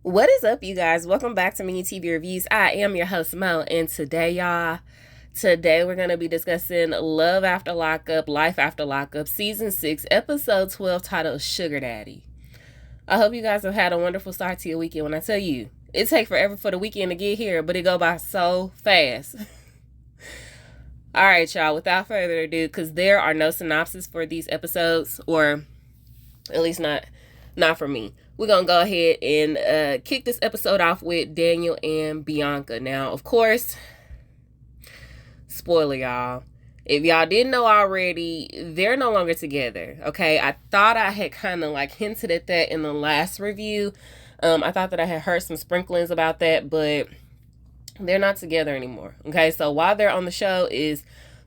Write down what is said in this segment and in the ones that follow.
What is up, you guys? Welcome back to Mini TV Reviews. I am your host, Mo, and today we're going to be discussing Love After Lockup, Life After Lockup, Season 6, Episode 12, titled Sugar Daddy. I hope you guys have had a wonderful start to your weekend. When I tell you, it takes forever for the weekend to get here, but it go by so fast. All right, y'all, without further ado, because there are no synopses for these episodes, or at least not for me. We're going to go ahead and kick this episode off with Daniel and Bianca. Now, of course, spoiler, y'all. If y'all didn't know already, they're no longer together, okay? I thought I had kind of like hinted at that in the last review. I thought that I had heard some sprinklings about that, but they're not together anymore, okay? So while they're on the show is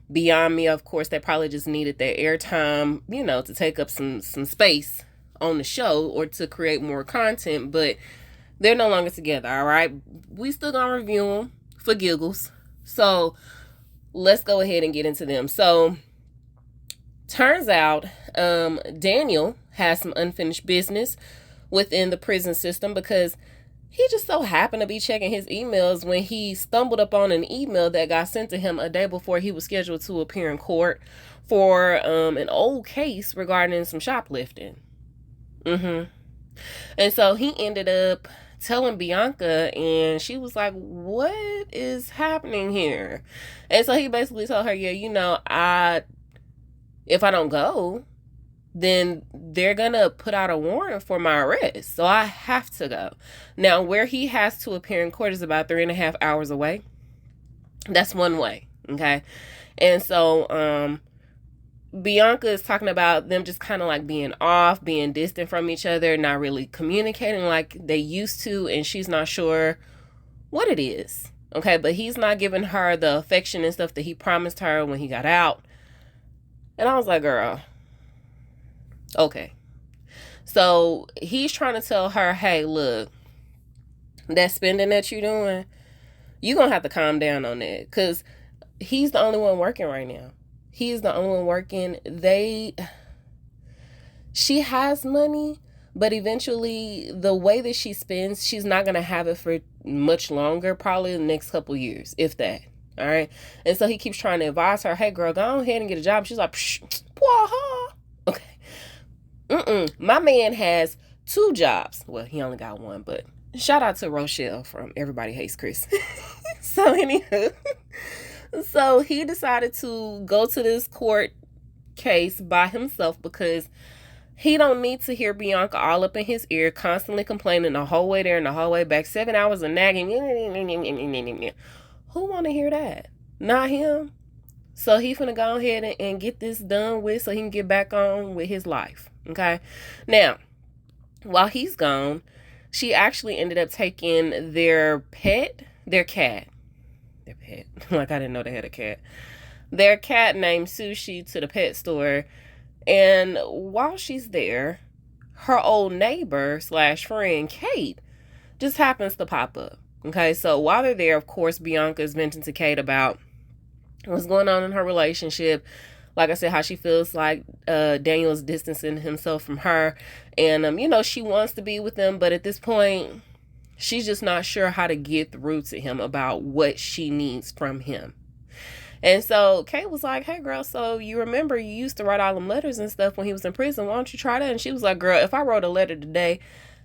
beyond me. Of course, they probably just needed their airtime, to take up some space on the show or to create more content, but they're no longer together. All right, we still gonna review them for giggles, so let's go ahead and get into them. So turns out Daniel has some unfinished business within the prison system because he just so happened to be checking his emails when he stumbled upon an email that got sent to him a day before he was scheduled to appear in court for an old case regarding some shoplifting. And so he ended up telling Bianca, and she was like, what is happening here? And so he basically told her, yeah, if I don't go, then they're gonna put out a warrant for my arrest, so I have to go. Now, where he has to appear in court is about 3.5 hours away. That's one way, okay? And so Bianca is talking about them just kind of like being off, being distant from each other, not really communicating like they used to, and she's not sure what it is. Okay, but he's not giving her the affection and stuff that he promised her when he got out. And I was like, girl, okay. So he's trying to tell her, hey, look, that spending that you're doing, you're going to have to calm down on that, because he's the only one working right now. He's the only one working. She has money, but eventually the way that she spends, she's not going to have it for much longer, probably the next couple years, if that. All right. And so he keeps trying to advise her, hey, girl, go ahead and get a job. She's like, okay. My man has 2 jobs. Well, he only got 1, but shout out to Rochelle from Everybody Hates Chris. So anywho. So he decided to go to this court case by himself because he don't need to hear Bianca all up in his ear, constantly complaining the whole way there and the whole way back. 7 hours of nagging. Who want to hear that? Not him. So he finna go ahead and get this done with so he can get back on with his life. Okay? Now, while he's gone, she actually ended up taking their cat. Like, I didn't know they had a cat. Their cat named Sushi to the pet store. And while she's there, her old neighbor / friend, Kate, just happens to pop up. Okay, so while they're there, of course, Bianca is venting to Kate about what's going on in her relationship. Like I said, how she feels like Daniel is distancing himself from her. And, she wants to be with him, but at this point, she's just not sure how to get through to him about what she needs from him. And so Kate was like, hey, girl, so you remember you used to write all them letters and stuff when he was in prison. Why don't you try that? And she was like, girl, if I wrote a letter today,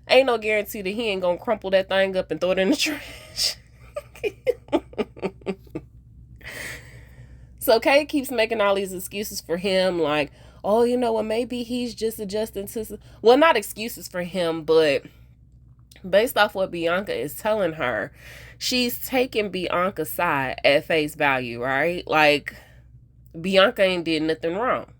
ain't no guarantee that he ain't going to crumple that thing up and throw it in the trash. So Kate keeps making all these excuses for him, like, oh, well, maybe he's just adjusting to... Well, not excuses for him, but based off what Bianca is telling her, she's taking Bianca's side at face value, right? Like, Bianca ain't did nothing wrong.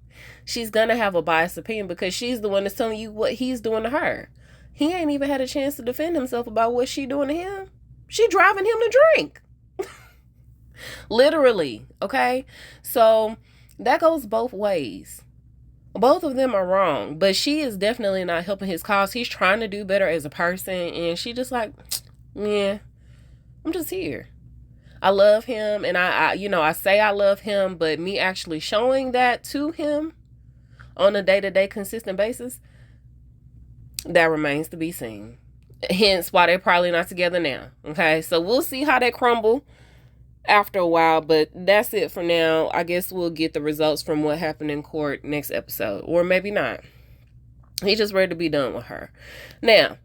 She's gonna have a biased opinion because she's the one that's telling you what he's doing to her. He ain't even had a chance to defend himself about what she doing to him. She driving him to drink. Literally, okay? So that goes both ways. Both of them are wrong, but she is definitely not helping his cause. He's trying to do better as a person, and she just like, yeah, I'm just here. I love him, and I say I love him, but me actually showing that to him on a day-to-day consistent basis, that remains to be seen. Hence why they're probably not together now. Okay, so we'll see how they crumble after a while, but that's it for now. I guess we'll get the results from what happened in court next episode, or maybe not. He's just ready to be done with her. Now,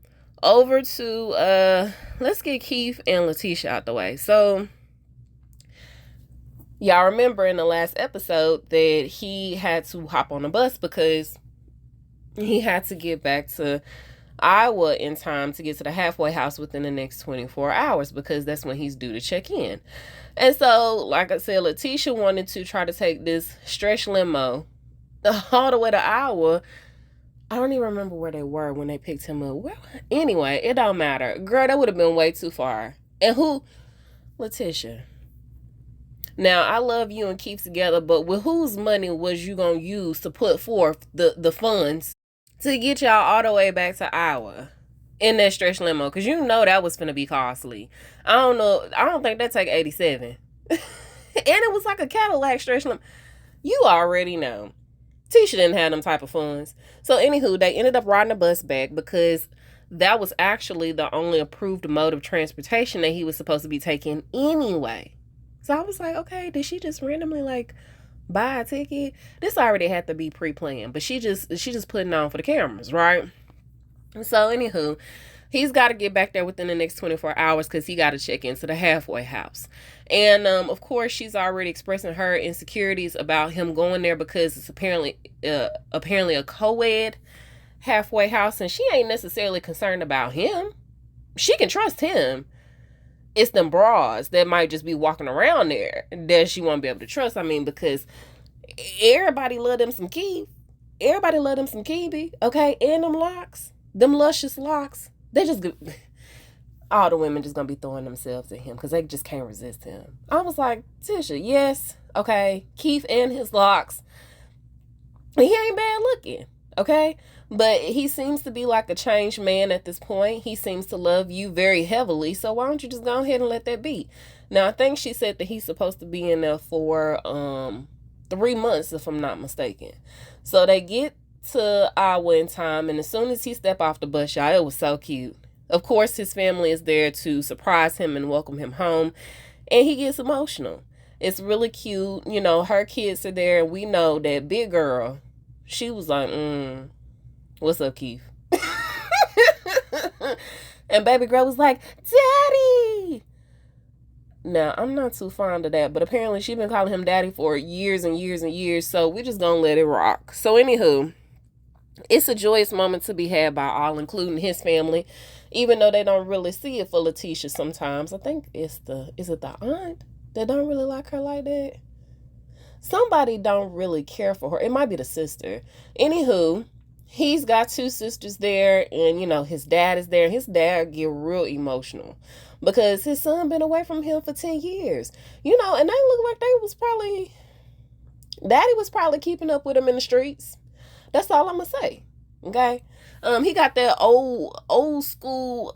over to let's get Keith and Letitia out the way. So y'all remember in the last episode that he had to hop on a bus because he had to get back to Iowa in time to get to the halfway house within the next 24 hours because that's when he's due to check in. And so, like I said, Letitia wanted to try to take this stretch limo all the way to Iowa. I don't even remember where they were when they picked him up. Well, anyway, it don't matter. Girl, that would have been way too far. And who? Letitia. Now, I love you and Keith together, but with whose money was you going to use to put forth the funds to get y'all all the way back to Iowa in that stretch limo? Because you know that was finna be costly. I don't know. I don't think that take 87. And it was like a Cadillac stretch limo. You already know. Tisha didn't have them type of funds. So anywho, they ended up riding a bus back because that was actually the only approved mode of transportation that he was supposed to be taking anyway. So I was like, okay, did she just randomly like buy a ticket? This already had to be pre-planned, but she just putting on for the cameras, right? So anywho, he's got to get back there within the next 24 hours because he got to check into the halfway house. And of course, she's already expressing her insecurities about him going there because it's apparently a co-ed halfway house, and she ain't necessarily concerned about him. She can trust him. It's them bras that might just be walking around there that she won't be able to trust. I mean, because everybody love them some Keith. Everybody love them some Kiwi, okay? And them locks, them luscious locks. They just, all the women just gonna be throwing themselves at him because they just can't resist him. I was like, Tisha, yes, okay, Keith and his locks. He ain't bad looking, okay? But he seems to be like a changed man at this point. He seems to love you very heavily. So why don't you just go ahead and let that be? Now, I think she said that he's supposed to be in there for 3 months, if I'm not mistaken. So they get to Iowa in time, and as soon as he stepped off the bus, y'all, it was so cute. Of course, his family is there to surprise him and welcome him home, and he gets emotional. It's really cute. You know, her kids are there, and we know that big girl, she was like, what's up, Keith? And baby girl was like, Daddy! Now, I'm not too fond of that, but apparently she's been calling him daddy for years and years and years, so we're just gonna let it rock. So anywho, it's a joyous moment to be had by all, including his family, even though they don't really see it for Letitia sometimes. I think is it the aunt that don't really like her like that? Somebody don't really care for her. It might be the sister. Anywho, he's got 2 sisters there, and you know, his dad is there. His dad get real emotional because his son been away from him for 10 years. You know, and they look like Daddy was probably keeping up with him in the streets. That's all I'm gonna say. Okay? He got that old school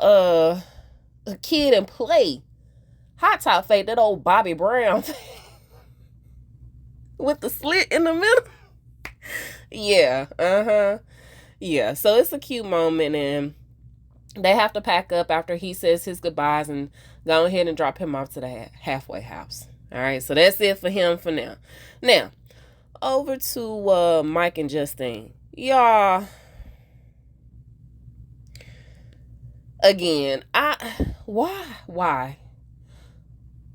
Kid and Play hot top fade, that old Bobby Brown with the slit in the middle. Yeah, yeah, so it's a cute moment, and they have to pack up after he says his goodbyes and go ahead and drop him off to the halfway house. All right, so that's it for him for now. Now, over to Mike and Justine. Y'all, again, why?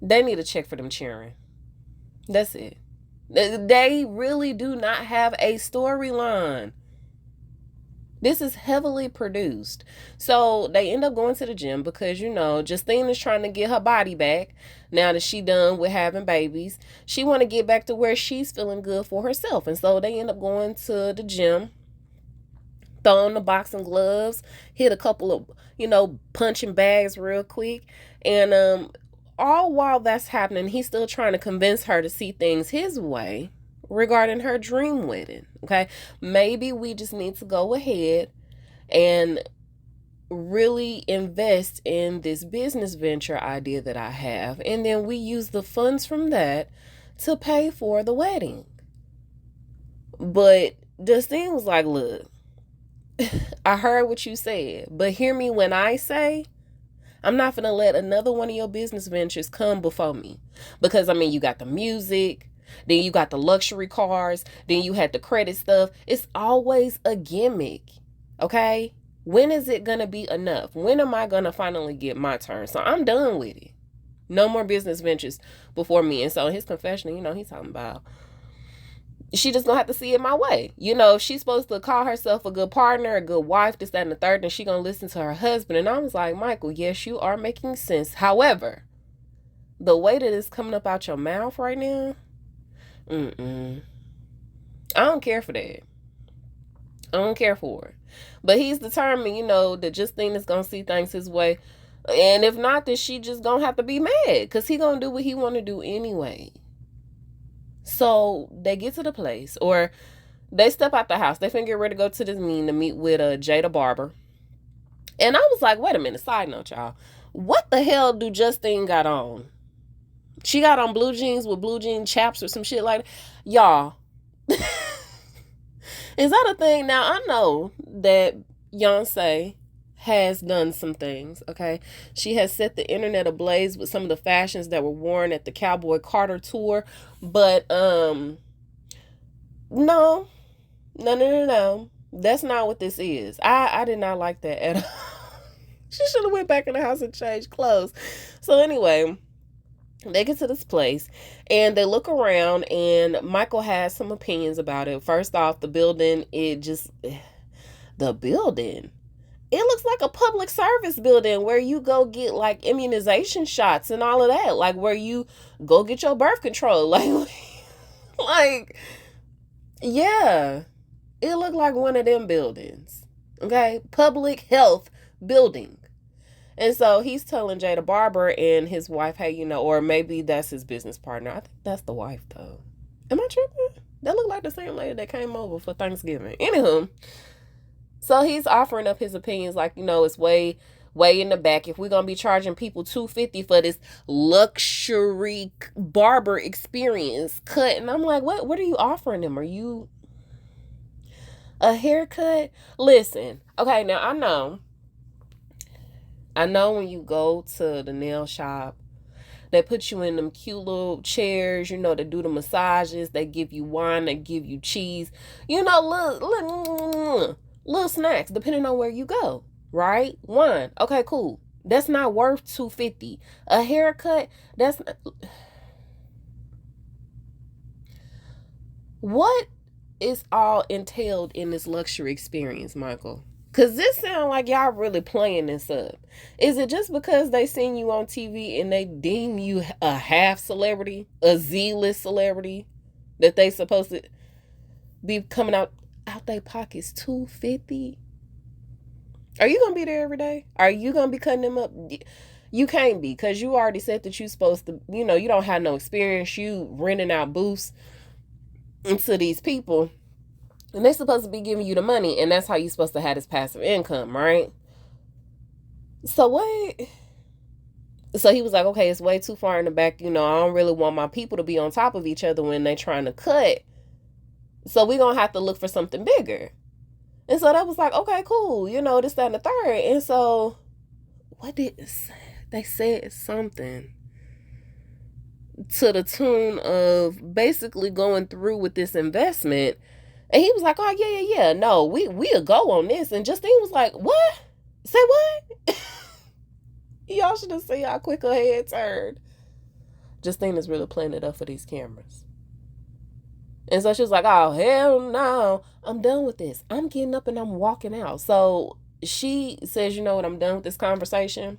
They need to check for them cheering. That's it. They really do not have a storyline. This is heavily produced. So they end up going to the gym because, you know, Justine is trying to get her body back now that she done with having babies. She want to get back to where she's feeling good for herself. And so they end up going to the gym, throwing the boxing gloves, hit a couple of, you know, punching bags real quick. And all while that's happening, he's still trying to convince her to see things his way regarding her dream wedding. Okay, maybe we just need to go ahead and really invest in this business venture idea that I have, and then we use the funds from that to pay for the wedding. But Justine was like, look, I heard what you said, but hear me when I say I'm not gonna let another one of your business ventures come before me. Because I mean, you got the music, then you got the luxury cars, then you had the credit stuff. It's always a gimmick. Okay? When is it gonna be enough? When am I gonna finally get my turn? So I'm done with it. No more business ventures before me. And so in his confession, he's talking about she just gonna have to see it my way. If she's supposed to call herself a good partner, a good wife, this, that, and the third, then she gonna listen to her husband. And I was like, Michael, yes, you are making sense. However, the way that it's coming up out your mouth right now, I don't care for that. I don't care for it. But he's determined, that Justine is gonna see things his way. And if not, then she just gonna have to be mad, because he gonna do what he wanna do anyway. So they get to the place, or they step out the house. They finna get ready to go to this meeting to meet with Jada Barber. And I was like, wait a minute, side note, y'all. What the hell do Justine got on? She got on blue jeans with blue jean chaps or some shit like that. Y'all. Is that a thing? Now, I know that Beyonce has done some things, okay? She has set the internet ablaze with some of the fashions that were worn at the Cowboy Carter tour. But, no. That's not what this is. I did not like that at all. She should have went back in the house and changed clothes. So anyway, they get to this place and they look around, and Michael has some opinions about it. First off, the building, it looks like a public service building where you go get like immunization shots and all of that. Like where you go get your birth control. Like, yeah, it looked like one of them buildings. Okay. Public health building. And so he's telling Jada Barber and his wife, hey, or maybe that's his business partner. I think that's the wife though. Am I tripping? That looked like the same lady that came over for Thanksgiving. Anywho. So he's offering up his opinions like, it's way in the back. If we're going to be charging people $250 for this luxury barber experience cut. And I'm like, what are you offering them? Are you a haircut? Listen. Okay, now I know when you go to the nail shop, they put you in them cute little chairs, they do the massages, they give you wine, they give you cheese, little snacks, depending on where you go, right? Wine, okay, cool. That's not worth $250. A haircut, that's not... What is all entailed in this luxury experience, Michael? Because this sounds like y'all really playing this up. Is it just because they seen you on TV and they deem you a half celebrity, a Z-list celebrity, that they supposed to be coming out their pockets $250? Are you gonna be there every day? Are you gonna be cutting them up? You can't be, because you already said that you supposed to, you don't have no experience. You renting out booths into these people, and they're supposed to be giving you the money, and that's how you're supposed to have this passive income, right? So what? So he was like, okay, it's way too far in the back. I don't really want my people to be on top of each other when they trying to cut. So we're going to have to look for something bigger. And so that was like, okay, cool. This, that, and the third. And so what did it say? They said something to the tune of basically going through with this investment. And he was like, oh, yeah. No, we'll go on this. And Justine was like, what? Say what? Y'all should have seen how quick her head turned. Justine is really playing it up for these cameras. And so she was like, oh, hell no. I'm done with this. I'm getting up and I'm walking out. So she says, I'm done with this conversation.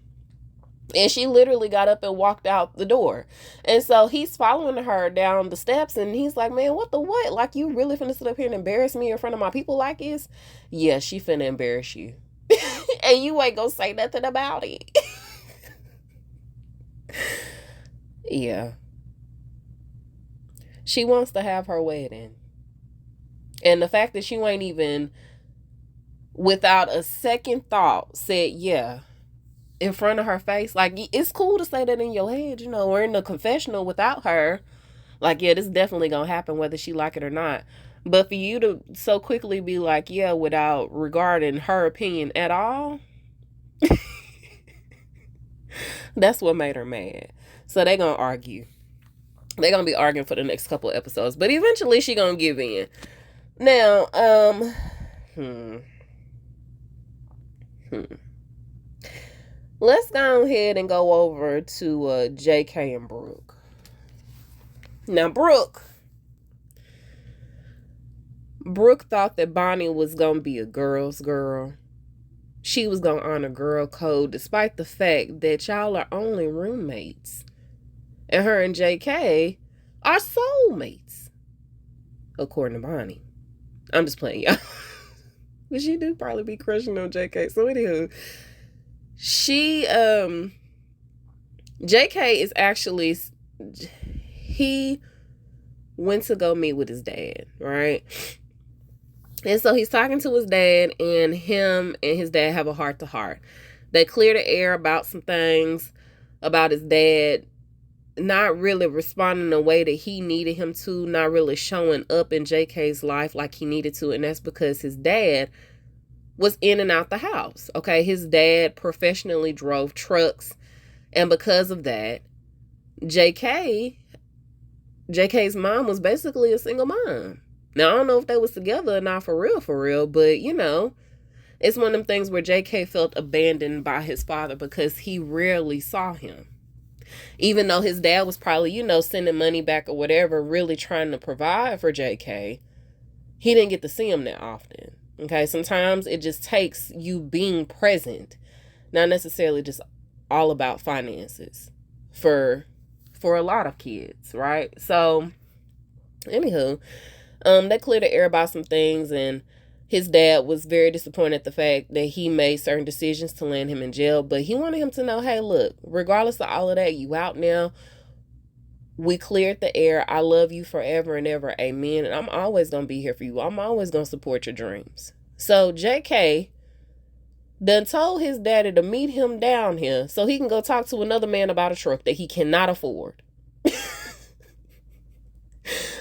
And she literally got up and walked out the door. And so he's following her down the steps, and he's like, man, what the what? Like, you really finna sit up here and embarrass me in front of my people like this? Yeah, she finna embarrass you. And you ain't gonna say nothing about it. Yeah. She wants to have her wedding. And the fact that she ain't even, without a second thought, said, yeah, in front of her face. Like, it's cool to say that in your head, or in the confessional without her. Like, yeah, this is definitely gonna happen whether she like it or not. But for you to so quickly be like, yeah, without regarding her opinion at all, that's what made her mad. So they gonna argue. They're gonna be arguing for the next couple of episodes, but eventually she gonna give in. Now, hmm, hmm. Let's go ahead and go over to JK and Brooke. Now, Brooke thought that Bonnie was gonna be a girl's girl. She was gonna honor girl code, despite the fact that y'all are only roommates, and her and JK are soulmates, according to Bonnie. I'm just playing, y'all. But she do probably be crushing on JK. So anywho, JK is actually, he went to go meet with his dad, right? And so he's talking to his dad, and him and his dad have a heart to heart. They clear the air about some things, about his dad not really responding the way that he needed him to, not really showing up in JK's life like he needed to. And that's because his dad was in and out the house. Okay, his dad professionally drove trucks, and because of that, JK's mom was basically a single mom. Now, I don't know if they was together or not for real, but you know, it's one of them things where JK felt abandoned by his father because he rarely saw him. Even though his dad was probably, you know, sending money back or whatever, really trying to provide for JK, he didn't get to see him that often. Okay, sometimes it just takes you being present, not necessarily just all about finances for a lot of kids, right? So, anywho, they cleared the air about some things, and his dad was very disappointed at the fact that he made certain decisions to land him in jail, but he wanted him to know, hey, look, regardless of all of that, you out now. We cleared the air. I love you forever and ever. Amen. And I'm always going to be here for you. I'm always going to support your dreams. So JK done told his daddy to meet him down here so he can go talk to another man about a truck that he cannot afford.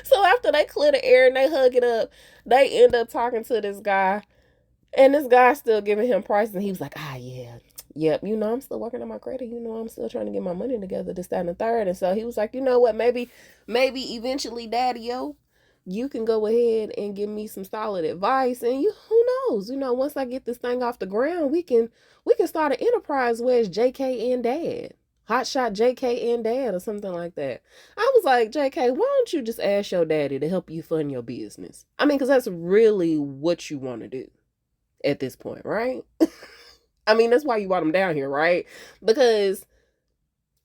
So after they clear the air and they hug it up, they end up talking to this guy. And this guy's still giving him prices. And he was like, yeah. Yep, you know, I'm still working on my credit. You know, I'm still trying to get my money together, this, that, and the third. And so he was like, you know what, maybe eventually, Daddy-o, you can go ahead and give me some solid advice. And who knows, you know, once I get this thing off the ground, we can start an enterprise where it's JK and Dad. Hotshot JK and Dad or something like that. I was like, JK, why don't you just ask your daddy to help you fund your business? I mean, because that's really what you want to do at this point, right? I mean, that's why you brought him down here, right? Because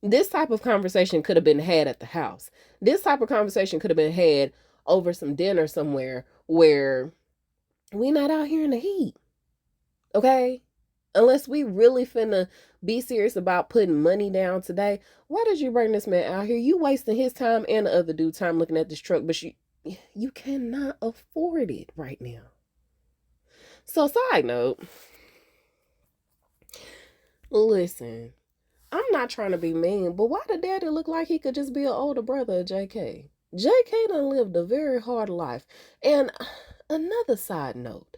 this type of conversation could have been had at the house. This type of conversation could have been had over some dinner somewhere where we not out here in the heat, okay? Unless we really finna be serious about putting money down today. Why did you bring this man out here? You wasting his time and the other dude's time looking at this truck, but you cannot afford it right now. So, side note, listen, I'm not trying to be mean, but why did Daddy look like he could just be an older brother of JK? JK done lived a very hard life. And another side note,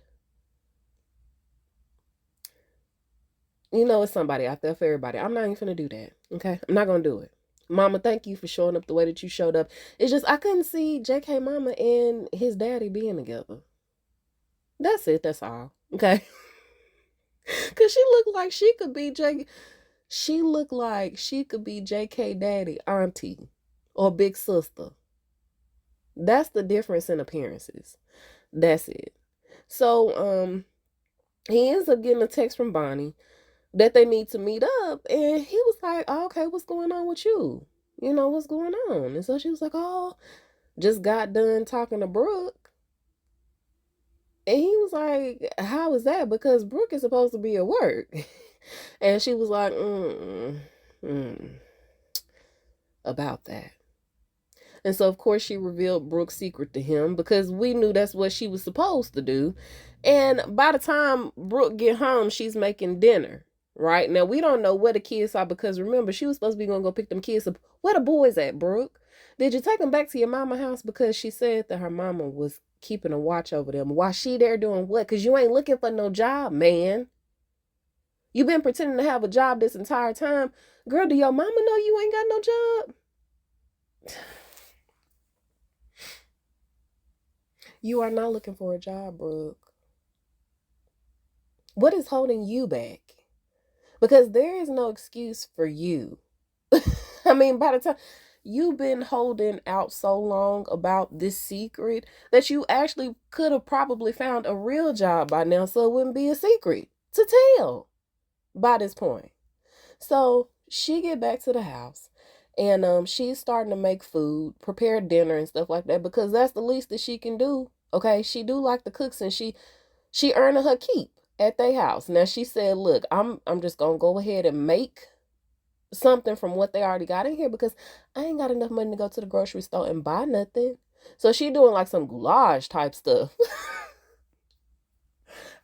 you know, it's somebody out there for everybody. I'm not even finna do that, okay? I'm not gonna do it. Mama, thank you for showing up the way that you showed up. It's just I couldn't see JK mama and his daddy being together. That's it, that's all, okay? Because she looked like she could be JK daddy, auntie, or big sister. That's the difference in appearances. That's it. So, he ends up getting a text from Bonnie that they need to meet up. And he was like, oh, okay, what's going on with you? You know, what's going on? And so she was like, oh, just got done talking to Brooke. And he was like, how is that? Because Brooke is supposed to be at work. And she was like, about that. And so, of course, she revealed Brooke's secret to him because we knew that's what she was supposed to do. And by the time Brooke get home, she's making dinner. Right? Now, we don't know where the kids are because, remember, she was supposed to be going to go pick them kids up. Where the boys at, Brooke? Did you take them back to your mama house because she said that her mama was keeping a watch over them while she there doing what? Because you ain't looking for no job, man. You been pretending to have a job this entire time. Girl, do your mama know you ain't got no job? You are not looking for a job, Brooke. What is holding you back? Because there is no excuse for you. I mean, by the time you've been holding out so long about this secret that you actually could have probably found a real job by now, so it wouldn't be a secret to tell by this point. So she get back to the house and she's starting to make food, prepare dinner and stuff like that because that's the least that she can do. Okay, she do like the cooks and she earning her keep at their house. Now she said, "Look, I'm just gonna go ahead and make something from what they already got in here because I ain't got enough money to go to the grocery store and buy nothing." So she doing like some goulash type stuff.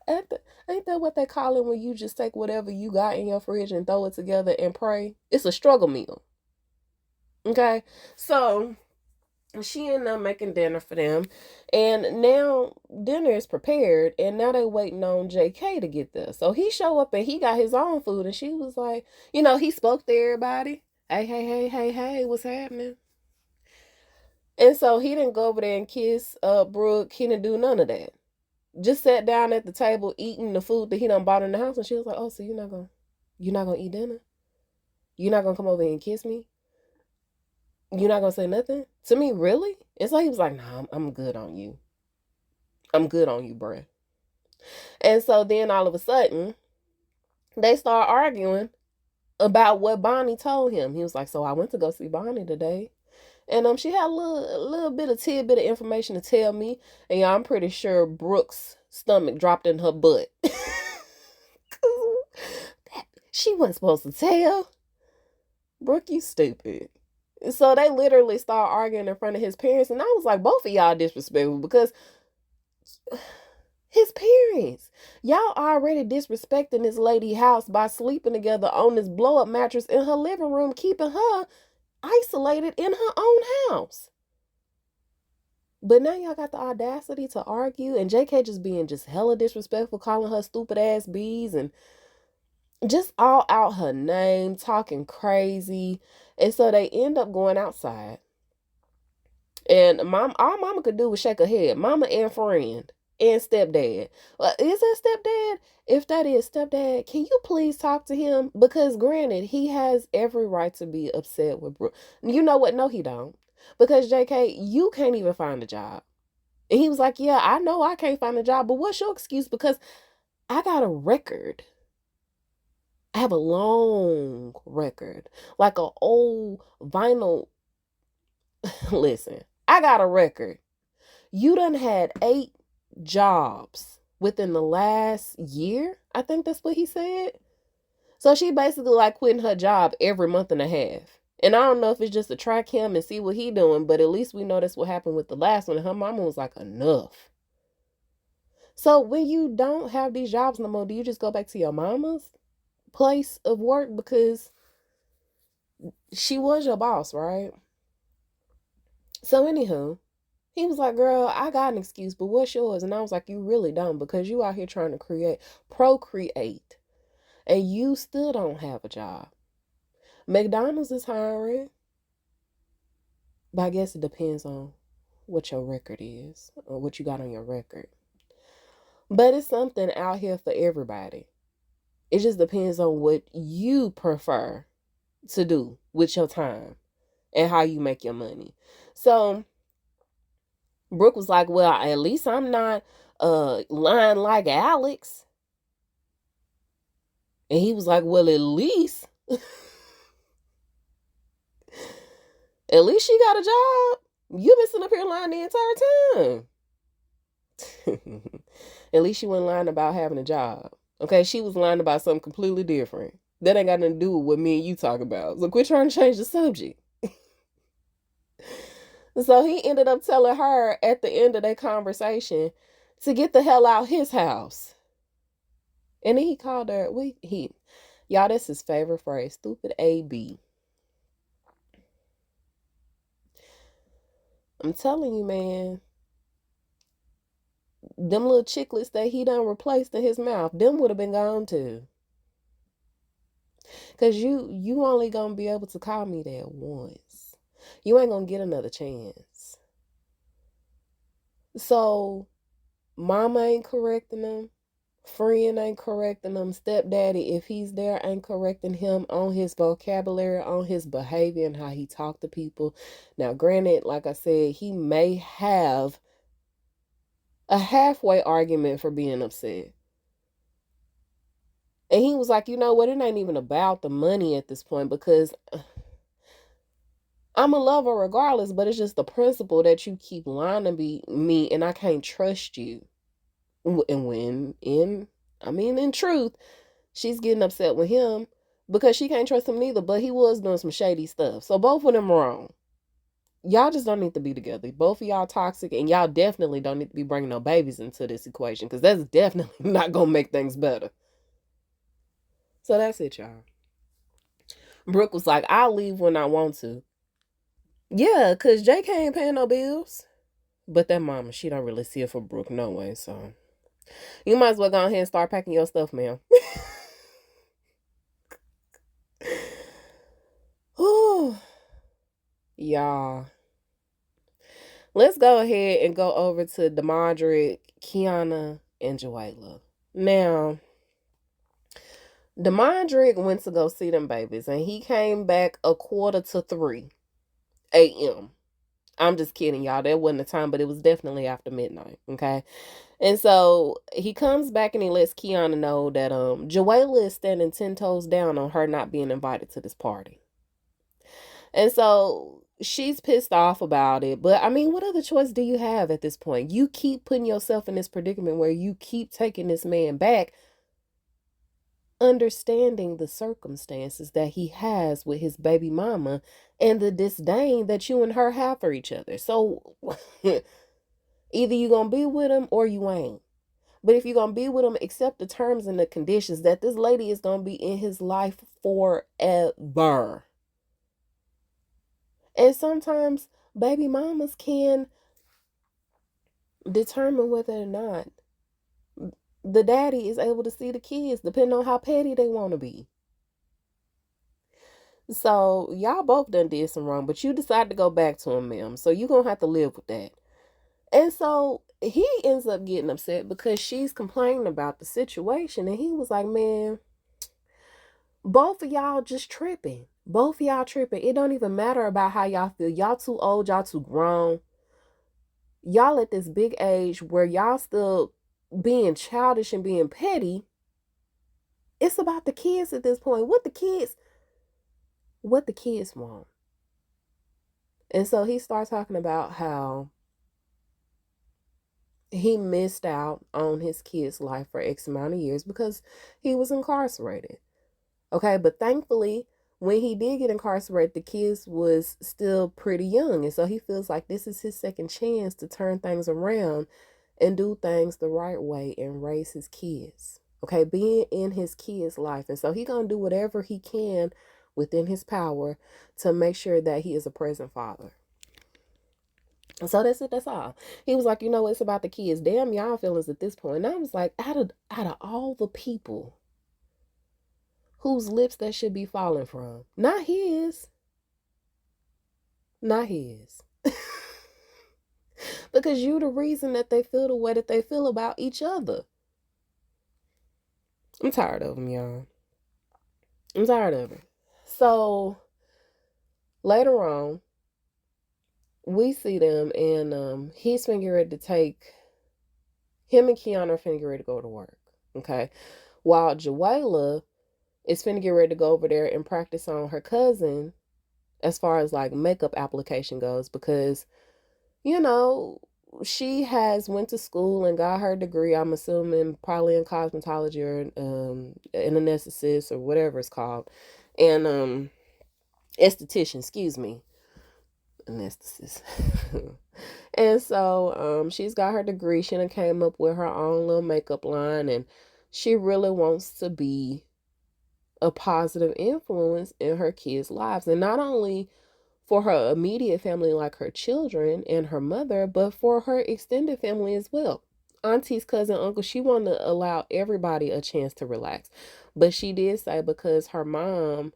Ain't that what they call it when you just take whatever you got in your fridge and throw it together and pray? It's a struggle meal. Okay, so she ended up making dinner for them, and now dinner is prepared, and now they waiting on JK to get there. So he show up and he got his own food, and she was like, he spoke to everybody. Hey, hey, hey, hey, hey, what's happening? And so he didn't go over there and kiss Brooke. He didn't do none of that. Just sat down at the table eating the food that he done bought in the house, and she was like, "Oh, so you're not gonna eat dinner? You're not gonna come over here and kiss me? You're not gonna say nothing to me, really?" And so he was like, "Nah, I'm good on you. I'm good on you, bruh." And so then all of a sudden, they start arguing about what Bonnie told him. He was like, "So I went to go see Bonnie today, and she had a little bit of tidbit of information to tell me, and yeah, I'm pretty sure Brooke's stomach dropped in her butt." She wasn't supposed to tell. Brooke, you stupid. So they literally start arguing in front of his parents, and I was like, both of y'all disrespectful because his parents, y'all already disrespecting this lady house by sleeping together on this blow up mattress in her living room, keeping her isolated in her own house. But now y'all got the audacity to argue, and JK just being just hella disrespectful, calling her stupid ass bees and just all out her name, talking crazy. And so they end up going outside. And all mama could do was shake her head. Mama and friend and stepdad. Is that stepdad? If that is stepdad, can you please talk to him? Because granted, he has every right to be upset with Brooke. You know what? No, he don't. Because JK, you can't even find a job. And he was like, "Yeah, I know I can't find a job, but what's your excuse? Because I got a record. I have a long record. Like an old vinyl." Listen, I got a record. You done had 8 jobs within the last year. I think that's what he said. So she basically like quitting her job every month and a half. And I don't know if it's just to track him and see what he doing, but at least we know that's what happened with the last one. And her mama was like, "Enough." So when you don't have these jobs no more, do you just go back to your mama's place of work? Because she was your boss, right? So anywho, he was like, "Girl, I got an excuse, but what's yours?" And I was like, "You really don't, because you out here trying to procreate, and you still don't have a job. McDonald's is hiring, but I guess it depends on what your record is or what you got on your record. But it's something out here for everybody. It just depends on what you prefer to do with your time and how you make your money." So Brooke was like, "Well, at least I'm not lying like Alex." And he was like, "Well, at least she got a job. You've been sitting up here lying the entire time." At least she wasn't lying about having a job. Okay, she was lying about something completely different. That ain't got nothing to do with what me and you talk about. So quit trying to change the subject. So he ended up telling her at the end of that conversation to get the hell out his house. And then he called her, y'all, that's his favorite phrase, stupid AB. I'm telling you, man, them little chiclets that he done replaced in his mouth, them would have been gone too. Cause you only gonna be able to call me that once. You ain't gonna get another chance. So mama ain't correcting him. Friend ain't correcting him. Stepdaddy, if he's there, ain't correcting him on his vocabulary, on his behavior, and how he talk to people. Now, granted, like I said, he may have a halfway argument for being upset. And he was like, you know what? It ain't even about the money at this point because I'm a lover regardless, but it's just the principle that you keep lying to me and I can't trust you. And in truth, she's getting upset with him because she can't trust him neither, but he was doing some shady stuff. So both of them wrong. Y'all just don't need to be together. Both of y'all toxic, and y'all definitely don't need to be bringing no babies into this equation because that's definitely not going to make things better. So that's it, y'all. Brooke was like, I'll leave when I want to. Yeah, because JK ain't paying no bills. But that mama, she don't really see it for Brooke no way, so you might as well go ahead and start packing your stuff, ma'am. Ooh, y'all. Let's go ahead and go over to Demondrick, Kiana, and Joella. Now, Demondrick went to go see them babies, and he came back 2:45 a.m. I'm just kidding, y'all. That wasn't the time, but it was definitely after midnight, okay? And so he comes back and he lets Kiana know that Joella is standing 10 toes down on her not being invited to this party. And so she's pissed off about it. But I mean, what other choice do you have at this point? You keep putting yourself in this predicament where you keep taking this man back, understanding the circumstances that he has with his baby mama and the disdain that you and her have for each other. So either you gonna be with him or you ain't. But if you're gonna be with him, accept the terms and the conditions that this lady is gonna be in his life forever. And sometimes baby mamas can determine whether or not the daddy is able to see the kids, depending on how petty they want to be. So y'all both done did some wrong, but you decided to go back to him, ma'am. So you're gonna have to live with that. And so he ends up getting upset because she's complaining about the situation, and he was like, man, both of y'all just tripping. Both of y'all tripping. It don't even matter about how y'all feel. Y'all too old, y'all too grown. Y'all at this big age where y'all still being childish and being petty. It's about the kids at this point. What the kids want. And so he starts talking about how he missed out on his kid's life for X amount of years because he was incarcerated. Okay, but thankfully, when he did get incarcerated, the kids was still pretty young. And so he feels like this is his second chance to turn things around and do things the right way and raise his kids. Okay, being in his kids' life. And so he gonna do whatever he can within his power to make sure that he is a present father. And so that's it, that's all. He was like, you know, it's about the kids. Damn y'all feelings at this point. And I was like, out of all the people whose lips that should be falling from. Not his. Not his. Because you the reason that they feel the way that they feel about each other. I'm tired of them, y'all. I'm tired of it. So, later on, we see them and he's finna ready to take, him and Kiana are finna ready to go to work. Okay? While Joella is finna get ready to go over there and practice on her cousin as far as like makeup application goes because, you know, she has went to school and got her degree, I'm assuming probably in cosmetology or anesthetist or whatever it's called. And esthetician, excuse me. Anesthetist. And so she's got her degree. She done came up with her own little makeup line and she really wants to be a positive influence in her kids' lives. And not only for her immediate family, like her children and her mother, but for her extended family as well. Aunties, cousin, uncle, she wanted to allow everybody a chance to relax. But she did say because her mom,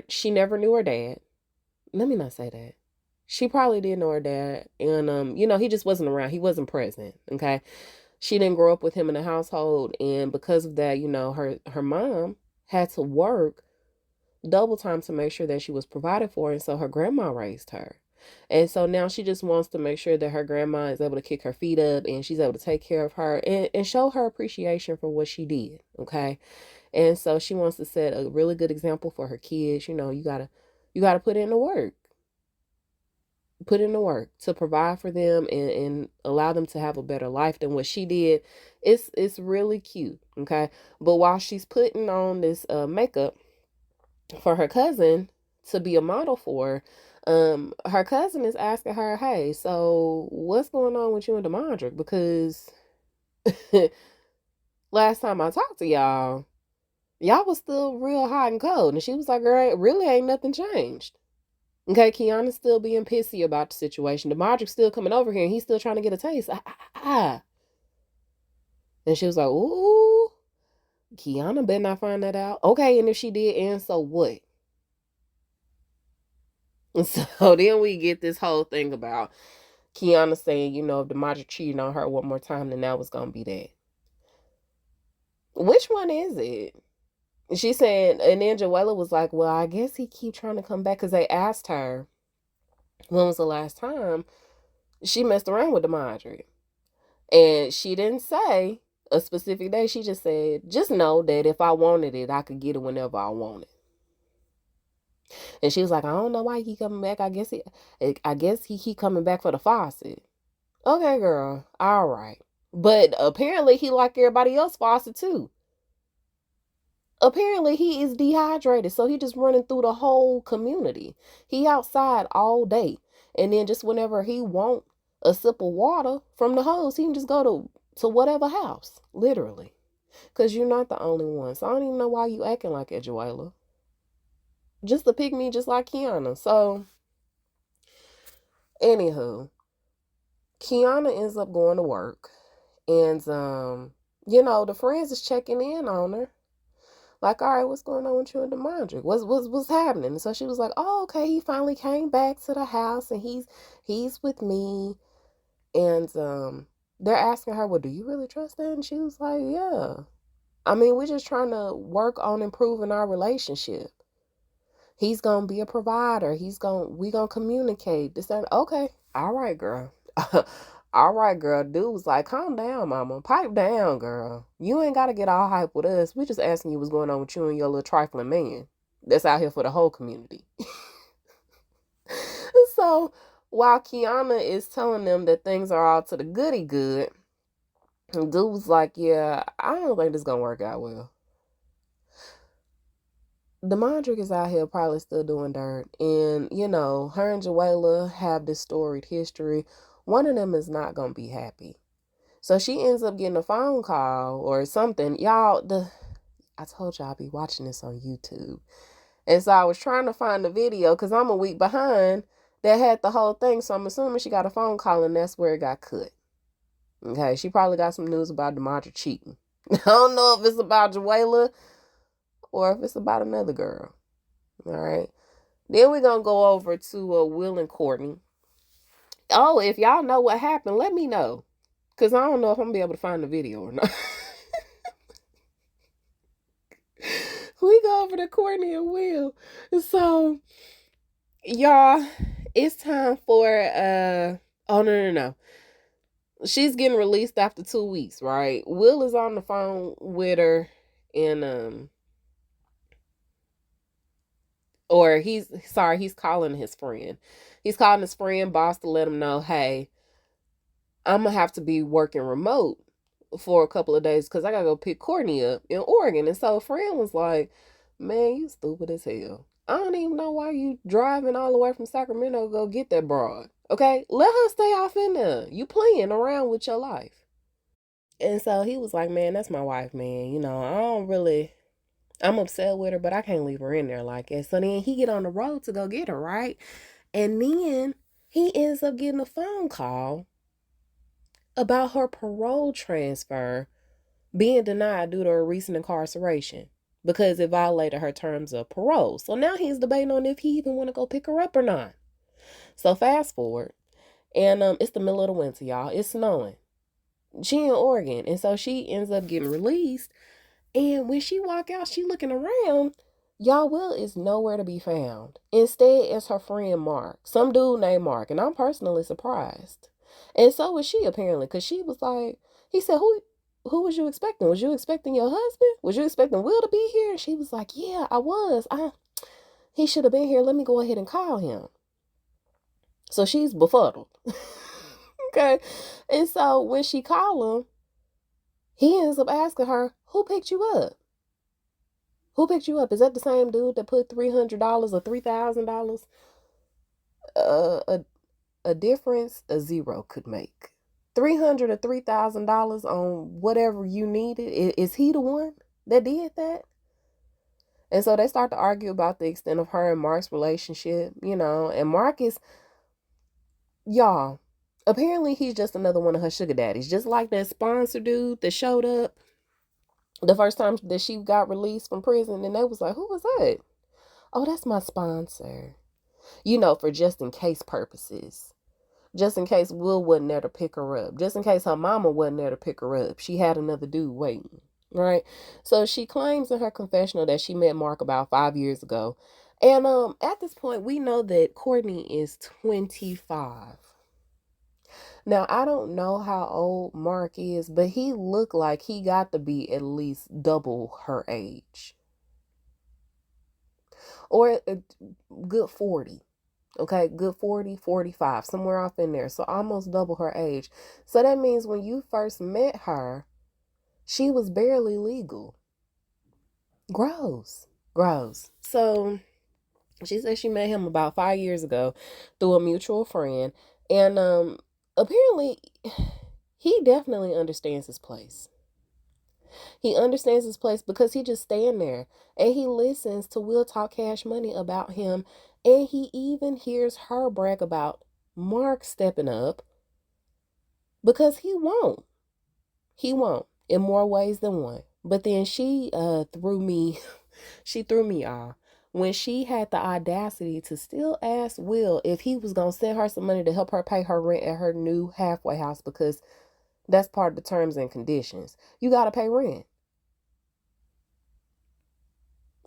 she never knew her dad. Let me not say that. She probably did know her dad. And he just wasn't around. He wasn't present. Okay. She didn't grow up with him in the household. And because of that, her mom had to work double time to make sure that she was provided for, and so her grandma raised her. And so now she just wants to make sure that her grandma is able to kick her feet up and she's able to take care of her and show her appreciation for what she did. Okay. And so she wants to set a really good example for her kids. You gotta put in the work. Put in the work to provide for them and allow them to have a better life than what she did. It's really cute. Okay. But while she's putting on this makeup for her cousin to be a model for, her cousin is asking her, hey, so what's going on with you and Demondrick? Because last time I talked to y'all was still real hot and cold. And she was like, girl, really ain't nothing changed. Okay, Kiana's still being pissy about the situation. Demondrick's still coming over here and he's still trying to get a taste. And she was like, ooh, Kiana better not find that out. Okay, and if she did, and so what? So then we get this whole thing about Kiana saying, if Demondrick cheated on her one more time, then that was going to be that. Which one is it? She said, and then Joella was like, well, I guess he keep trying to come back because they asked her when was the last time she messed around with Demondrick. And she didn't say a specific day. She just said, just know that if I wanted it, I could get it whenever I wanted. And she was like, I don't know why he coming back. I guess he keep coming back for the faucet. Okay, girl. All right. But apparently he like everybody else faucet too. Apparently he is dehydrated. So he just running through the whole community. He outside all day. And then just whenever he want a sip of water from the hose, he can just go to whatever house. Literally. Because you're not the only one. So I don't even know why you acting like it, Joella. Just to pick me just like Kiana. So, anywho, Kiana ends up going to work. And, the friends is checking in on her. Like, all right, what's going on with you and Demondrick? What's happening? And so she was like, oh, okay, he finally came back to the house and he's with me. And they're asking her, well, do you really trust that? And she was like, yeah. I mean, we're just trying to work on improving our relationship. He's gonna be a provider. We gonna communicate. This and okay. All right, girl. All right, girl. Dude was like, calm down, mama. Pipe down, girl. You ain't gotta get all hype with us. We just asking you what's going on with you and your little trifling man that's out here for the whole community. So while Kiana is telling them that things are all to the goody good, dude was like, yeah, I don't think this is gonna work out well. Demondrick is out here probably still doing dirt. And, her and Joella have this storied history. One of them is not going to be happy. So she ends up getting a phone call or something. Y'all, I told y'all I'll be watching this on YouTube. And so I was trying to find the video because I'm a week behind that had the whole thing. So I'm assuming she got a phone call and that's where it got cut. Okay, she probably got some news about Demondrick cheating. I don't know if it's about Joella or if it's about another girl. All right. Then we're going to go over to Will and Courtney. Oh, if y'all know what happened, let me know. Because I don't know if I'm going to be able to find the video or not. We go over to Courtney and Will. So, y'all, it's time for, oh, no. She's getting released after 2 weeks, right? Will is on the phone with her and, or he's calling his friend. He's calling his friend boss to let him know, hey, I'm going to have to be working remote for a couple of days because I got to go pick Courtney up in Oregon. And so a friend was like, man, you stupid as hell. I don't even know why you driving all the way from Sacramento to go get that broad. Okay? Let her stay off in there. You playing around with your life. And so he was like, man, that's my wife, man. I don't really I'm upset with her, but I can't leave her in there like that. So then he get on the road to go get her, right? And then he ends up getting a phone call about her parole transfer being denied due to her recent incarceration because it violated her terms of parole. So now he's debating on if he even want to go pick her up or not. So fast forward, and it's the middle of the winter, y'all. It's snowing. She in Oregon, and so she ends up getting released. And when she walk out, she looking around. Y'all, Will is nowhere to be found. Instead, it's her friend Mark, some dude named Mark, and I'm personally surprised. And so was she apparently, because she was like, he said, who was you expecting? Was you expecting your husband? Was you expecting Will to be here? And she was like, yeah, I was. He should have been here. Let me go ahead and call him. So she's befuddled. Okay. And so when she called him, he ends up asking her, who picked you up? Who picked you up? Is that the same dude that put $300 or $3,000? A difference a zero could make. $300 or $3,000 on whatever you needed. Is he the one that did that? And so they start to argue about the extent of her and Mark's relationship, and Mark is, y'all, apparently he's just another one of her sugar daddies. Just like that sponsor dude that showed up the first time that she got released from prison, and they was like, who was that? Oh, that's my sponsor. For just in case purposes. Just in case Will wasn't there to pick her up. Just in case her mama wasn't there to pick her up. She had another dude waiting. Right? So she claims in her confessional that she met Mark about 5 years ago. And at this point, we know that Courtney is 25. Now, I don't know how old Mark is, but he looked like he got to be at least double her age. Or a good 40. Okay, good 40, 45, somewhere off in there. So almost double her age. So that means when you first met her, she was barely legal. Gross. So she said she met him about 5 years ago through a mutual friend. And apparently he definitely understands his place. He understands his place because he just stand there and he listens to Will talk cash money about him, and he even hears her brag about Mark stepping up because he won't. He won't in more ways than one. But then she threw me off when she had the audacity to still ask Will if he was going to send her some money to help her pay her rent at her new halfway house, because that's part of the terms and conditions. You got to pay rent.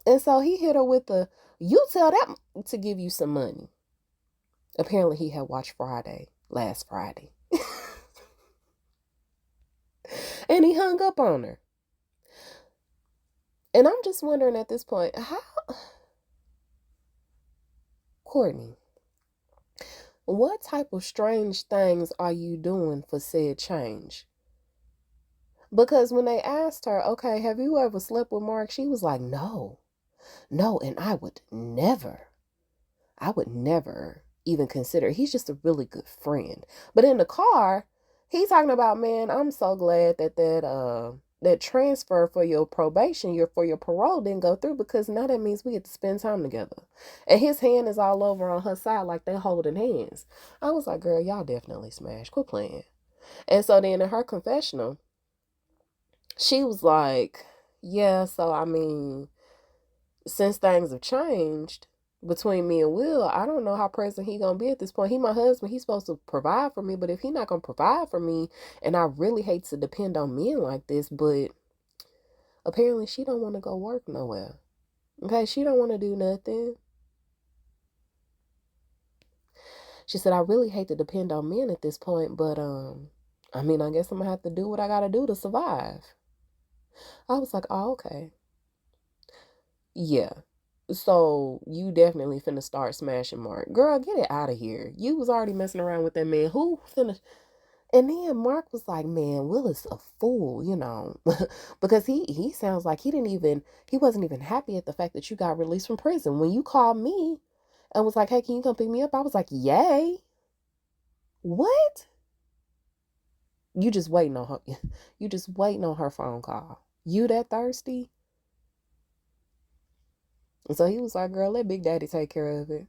And so he hit her with you tell that to give you some money. Apparently he had watched last Friday. And he hung up on her. And I'm just wondering at this point, Courtney, what type of strange things are you doing for said change? Because when they asked her, okay, have you ever slept with Mark? She was like, no, and I would never even consider. He's just a really good friend. But in the car, he's talking about, man, I'm so glad that transfer for your probation, for your parole didn't go through, because now that means we get to spend time together. And his hand is all over on her side like they holding hands. I was like, girl, y'all definitely smashed. Quit playing. And so then in her confessional, she was like, yeah, so I mean, since things have changed between me and Will, I don't know how present he gonna be at this point. He my husband. He's supposed to provide for me, but if he not gonna provide for me, and I really hate to depend on men like this, but apparently she don't want to go work nowhere. Okay, she don't want to do nothing. She said, I really hate to depend on men at this point, but I mean, I guess I'm gonna have to do what I gotta do to survive. I was like, oh, okay. Yeah. So you definitely finna start smashing Mark. Girl, get it out of here. You was already messing around with that man. Who finna... And then Mark was like, man, Will is a fool, because he sounds like he wasn't even happy at the fact that you got released from prison. When you called me and was like, hey, can you come pick me up? I was like, yay. What? You just waiting on her. You just waiting on her phone call. You that thirsty? And so he was like, girl, let Big Daddy take care of it.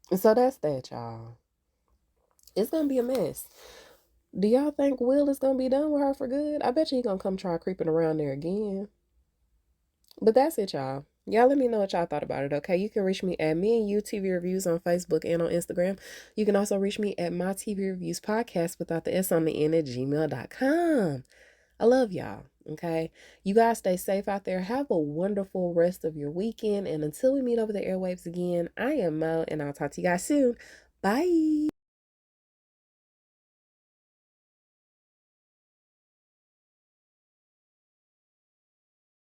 And so that's that, y'all. It's gonna be a mess. Do y'all think Will is gonna be done with her for good? I bet you he gonna come try creeping around there again. But that's it, y'all. Y'all let me know what y'all thought about it, okay? You can reach me at Me and You TV Reviews on Facebook and on Instagram. You can also reach me at My TV Reviews Podcast without the S on the end at gmail.com. I love y'all, okay? You guys stay safe out there. Have a wonderful rest of your weekend. And until we meet over the airwaves again, I am Mo, and I'll talk to you guys soon. Bye.